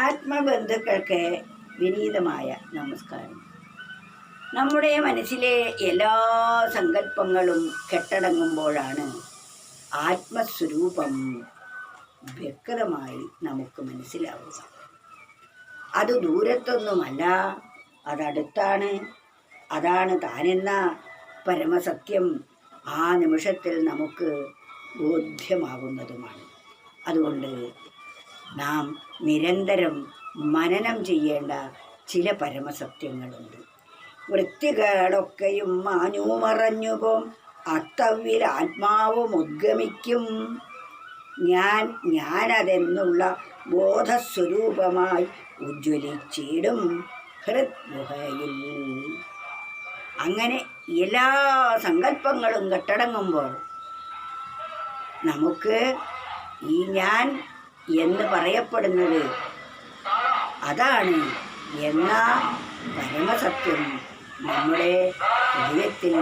ആത്മബന്ധുക്കൾക്ക് വിനീതമായ നമസ്കാരം. നമ്മുടെ മനസ്സിലെ എല്ലാ സങ്കല്പങ്ങളും കെട്ടടങ്ങുമ്പോഴാണ് ആത്മസ്വരൂപം വ്യക്തമായി നമുക്ക് മനസ്സിലാവുക. അത് ദൂരത്തൊന്നുമല്ല, അതടുത്താണ്. അതാണ് താനെന്ന പരമസത്യം ആ നിമിഷത്തിൽ നമുക്ക് ബോധ്യമാകുന്നതുമാണ്. അതുകൊണ്ട് നാം നിരന്തരം മനനം ചെയ്യേണ്ട ചില പരമസത്യങ്ങളുണ്ട്. വൃത്തികളൊക്കെയും മാഞ്ഞു മറഞ്ഞുപോം, അത്തവ്വിൽ ആത്മാവും ഉദ്ഗമിക്കും. ഞാനതെന്നുള്ള ബോധസ്വരൂപമായി ഉജ്ജ്വലിച്ചിടും ഹൃദ്ഗുഹയിൽ. അങ്ങനെ എല്ലാ സങ്കല്പങ്ങളും കെട്ടടങ്ങുമ്പോൾ നമുക്ക് ഈ ഞാൻ എന്ന് പറയപ്പെടുന്നത് അതാണ് എന്ന പരമസത്യം നമ്മുടെ ഹൃദയത്തിൽ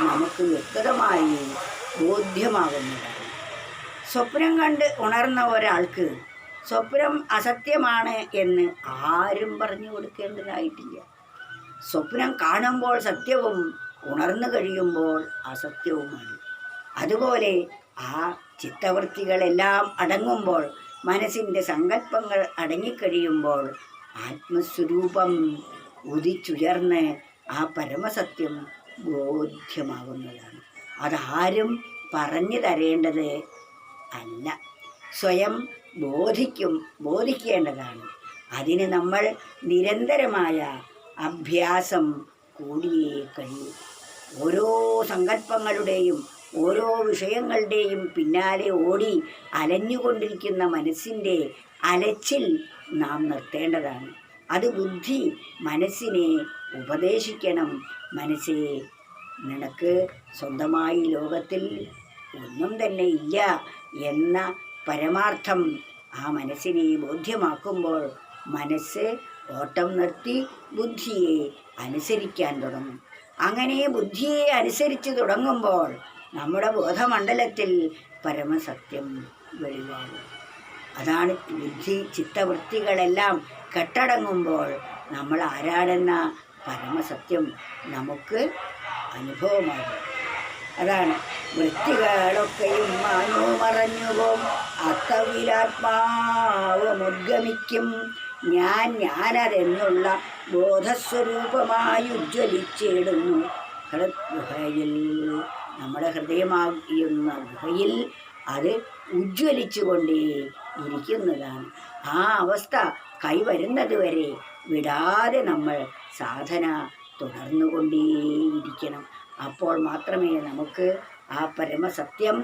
നമുക്ക് വ്യക്തമായി ബോധ്യമാകുന്നതാണ്. സ്വപ്നം കണ്ട് ഉണർന്ന ഒരാൾക്ക് സ്വപ്നം അസത്യമാണ് എന്ന് ആരും പറഞ്ഞു കൊടുക്കേണ്ടതായിട്ടില്ല. സ്വപ്നം കാണുമ്പോൾ സത്യവും ഉണർന്നു കഴിയുമ്പോൾ അസത്യവുമാണ്. അതുപോലെ ആ ചിത്തവൃത്തികളെല്ലാം അടങ്ങുമ്പോൾ, മനസ്സിൻ്റെ സങ്കല്പങ്ങൾ അടങ്ങിക്കഴിയുമ്പോൾ ആത്മസ്വരൂപം ഉദിച്ചുയർന്ന് ആ പരമസത്യം ബോധ്യമാകുന്നതാണ്. അതാരും പറഞ്ഞു തരേണ്ടത് അല്ല, സ്വയം ബോധിക്കേണ്ടതാണ്. അതിന് നമ്മൾ നിരന്തരമായ അഭ്യാസം കൂടിയേ കഴിയൂ. ഓരോ സങ്കല്പങ്ങളുടെയും ഓരോ വിഷയങ്ങളുടെയും പിന്നാലെ ഓടി അലഞ്ഞുകൊണ്ടിരിക്കുന്ന മനസ്സിൻ്റെ അലച്ചിൽ നാം നിർത്തേണ്ടതാണ്. അത് ബുദ്ധി മനസ്സിനെ ഉപദേശിക്കണം. മനസ്സേ, നിനക്ക് സ്വന്തമായി ലോകത്തിൽ ഒന്നും തന്നെ ഇല്ല എന്ന പരമാർത്ഥം ആ മനസ്സിനെ ബോധ്യമാക്കുമ്പോൾ മനസ്സ് ഓട്ടം നിർത്തി ബുദ്ധിയെ അനുസരിക്കാൻ തുടങ്ങും. അങ്ങനെ ബുദ്ധിയെ അനുസരിച്ച് തുടങ്ങുമ്പോൾ നമ്മുടെ ബോധമണ്ഡലത്തിൽ പരമസത്യം വെളിവാകും. അതാണ് ബുദ്ധി ചിത്തവൃത്തികളെല്ലാം കെട്ടടങ്ങുമ്പോൾ നമ്മൾ ആരാണെന്ന പരമസത്യം നമുക്ക് അനുഭവമാകും. അതാണ് വൃത്തികളൊക്കെയും മാഞ്ഞു മറഞ്ഞുപോം, അത്തവിലാത്മാവും ഉദ്ഗമിക്കും. ഞാനതെന്നുള്ള ബോധസ്വരൂപമായി ഉജ്ജ്വലിച്ചിടുന്നു ഹൃദ്ഗുഹയിൽ. നമ്മുടെ ഹൃദയമാകുന്ന ഗുഹയിൽ അത് ഉജ്ജ്വലിച്ചുകൊണ്ടേ ഇരിക്കുന്നതാണ്. ആ അവസ്ഥ കൈവരുന്നത് വരെ വിടാതെ നമ്മൾ സാധന തുടർന്നുകൊണ്ടേയിരിക്കണം. അപ്പോൾ മാത്രമേ നമുക്ക് ആ പരമസത്യം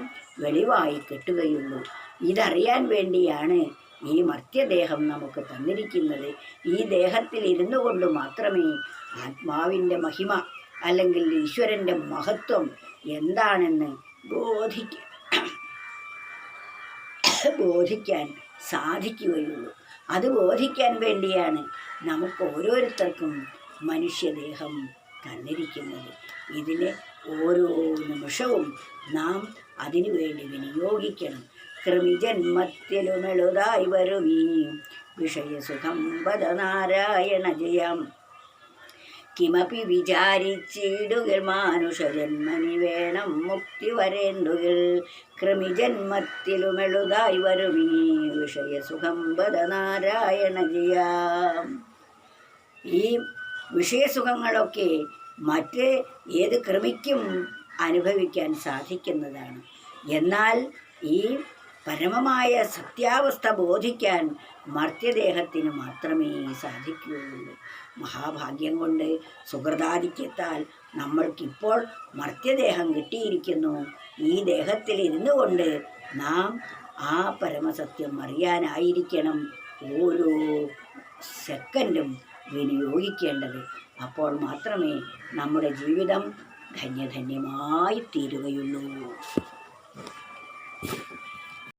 വെളിവായി കിട്ടുകയുള്ളൂ. ഇതറിയാൻ വേണ്ടിയാണ് ഈ മർത്യദേഹം നമുക്ക് തന്നിരിക്കുന്നത്. ഈ ദേഹത്തിൽ ഇരുന്നു കൊണ്ട് മാത്രമേ ആത്മാവിൻ്റെ മഹിമ അല്ലെങ്കിൽ ഈശ്വരൻ്റെ മഹത്വം എന്താണെന്ന് ബോധിക്കാൻ സാധിക്കുകയുള്ളൂ. അത് ബോധിക്കാൻ വേണ്ടിയാണ് നമുക്ക് ഓരോരുത്തർക്കും മനുഷ്യദേഹം തന്നിരിക്കുന്നത്. ഇതിന് ഓരോ നിമിഷവും നാം അതിനു വേണ്ടി വിനിയോഗിക്കണം. കൃമിജന്മത്തിലുമെളുതായി വരുമീ വിഷയസുഖം വദ നാരായണ ജയം. കിമപി വിചാരിച്ചിടുകിൽ മാനുഷജന്മനി വേണം മുക്തി വരേണ്ടുകിൽ. കൃമിജന്മത്തിലുമെളുതായി വരുമീ വിഷയസുഖം വദ നാരായണ ജയം. ഈ വിഷയസുഖങ്ങളൊക്കെ മറ്റ് ഏത് കൃമിക്കും അനുഭവിക്കാൻ സാധിക്കുന്നതാണ്. എന്നാൽ ഈ പരമമായ സത്യാവസ്ഥ ബോധിക്കാൻ മർത്യദേഹത്തിന് മാത്രമേ സാധിക്കുകയുള്ളൂ. മഹാഭാഗ്യം കൊണ്ട് സുഹൃതാധിക്യത്താൽ നമ്മൾക്കിപ്പോൾ മർത്യദേഹം കിട്ടിയിരിക്കുന്നു. ഈ ദേഹത്തിൽ ഇരുന്നു കൊണ്ട് നാം ആ പരമസത്യം അറിയാനായിരിക്കണം ഓരോ സെക്കൻഡും വിനിയോഗിക്കേണ്ടത്. അപ്പോൾ മാത്രമേ നമ്മുടെ ജീവിതം ധന്യധന്യമായി തീരുകയുള്ളൂ.